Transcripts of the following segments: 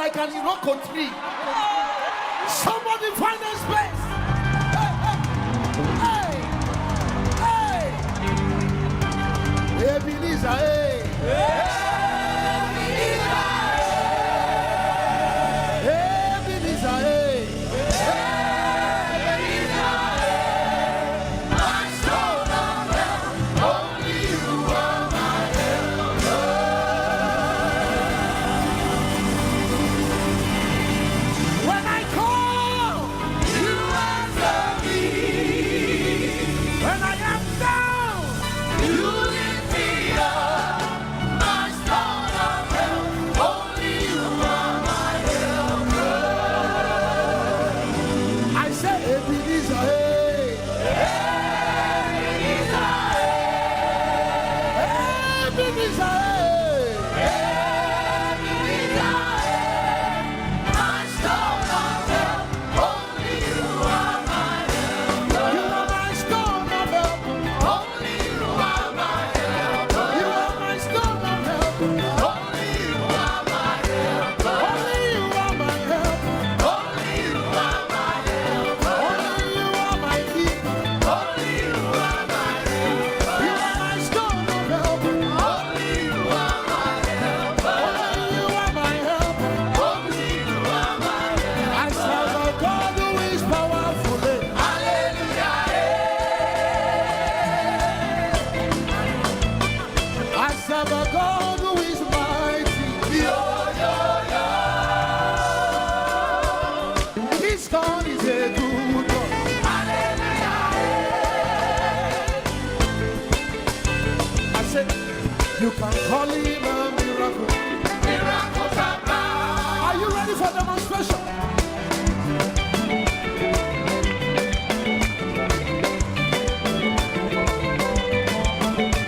like an Iroko tree. Somebody find a space. Hey, hey, hey. Ebenezer, hey. Ebenezer, hey. You can call him a miracle. Miracles are bound. Are you ready for demonstration?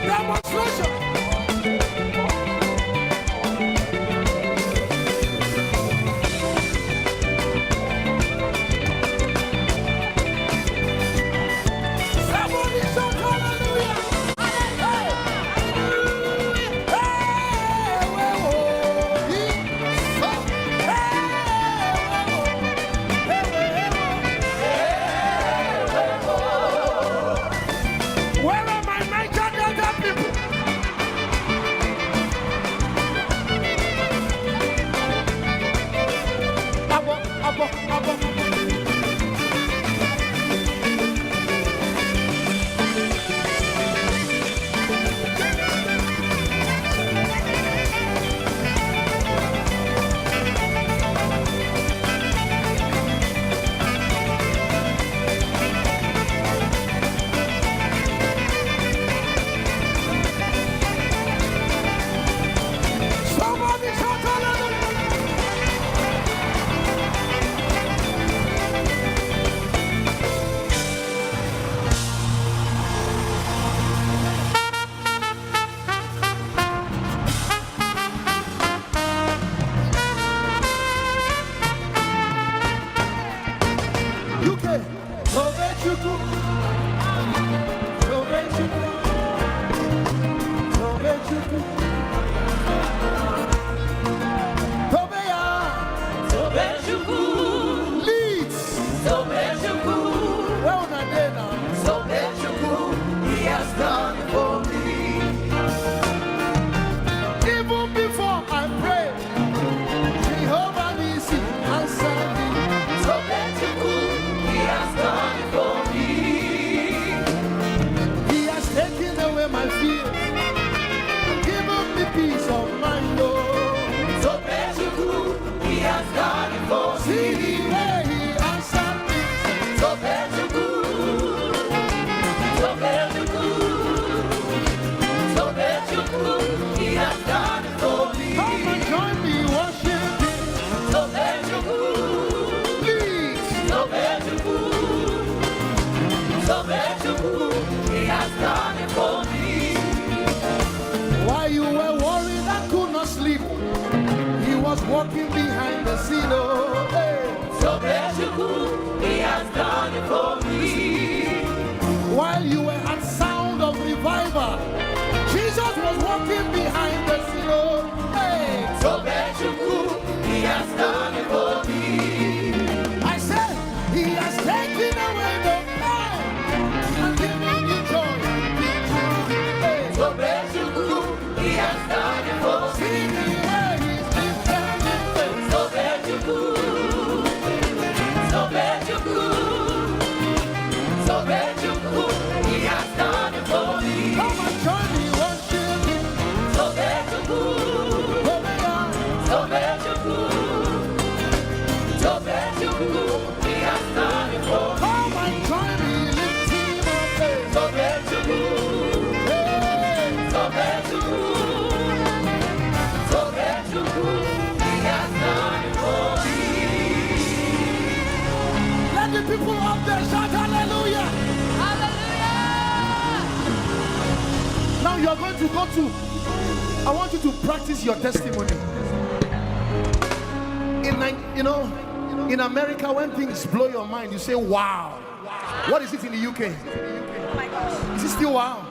Demonstration. Somebody shout hallelujah. While you were worried and could not sleep, he was walking behind the scene. Oh, hey. So bless you, he has done it for me. While you were at sound of revival, Jesus was walking behind the scene. Oh, hey. So bless you, he has done people up there shout hallelujah. Hallelujah. Now you are going to go to, I want you to practice your testimony. In America, when things blow your mind, you say wow. What is it in the UK? Oh my gosh. Is it still wow?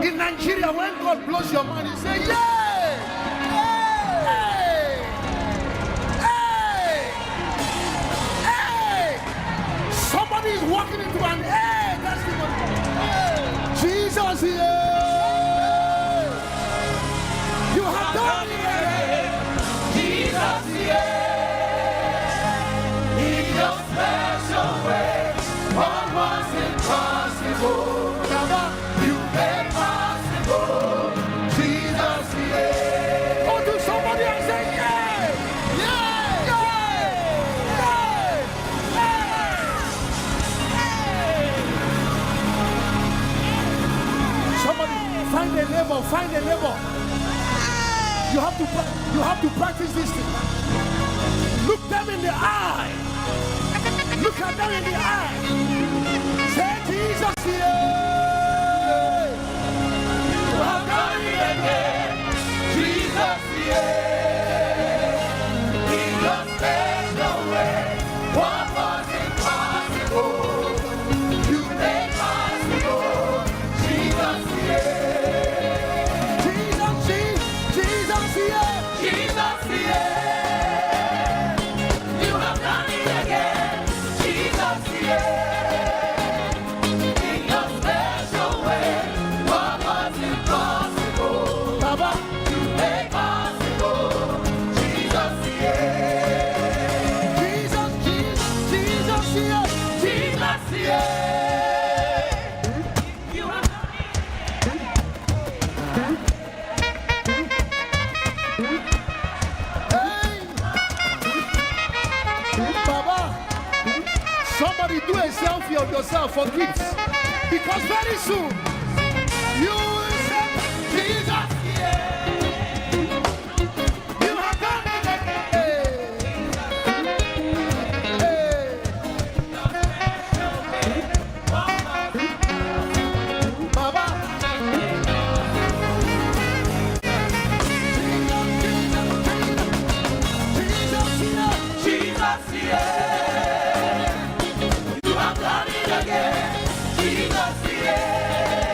In Nigeria, when God blows your mind, you say yay! Hey! Hey! Hey! Somebody is walking into an hey testimony. Hey! Jesus, yeah! You have done it again. Jesus, yeah! In your special way, what was impossible? You made possible. Jesus, yeah! Go to somebody and say yeah! Yeah! Yeah! Yeah! Somebody find a neighbor, find a neighbor. You have to practice this thing. Look them in the eye. Look at them in the eye. Say Jesus, yeah. You have done it again. Jesus, yeah. In your special way, what was impossible, you made possible. Jesus, yeah. Jesus, yeah. Jesus, yeah. You have done it again. Jesus, yeah. In your special way, what was impossible, Baba, you made possible. Jesus, yeah. Jesus, Jesus, yeah. Jesus, yeah. You have done it again. Baba, somebody do a selfie of yourself for kids, because very soon you will say, Jesus, yeah. You have done it again. Hey. Baba, Jesus, yeah. You have done it again. Jesus, yeah.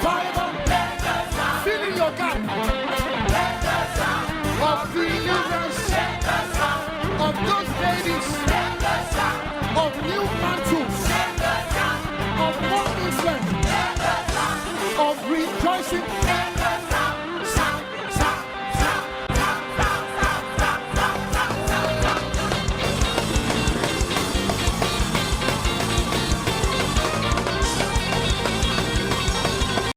revival, filling your gap of deliverance, of those babies, of new mantles, of more influence, of rejoicing.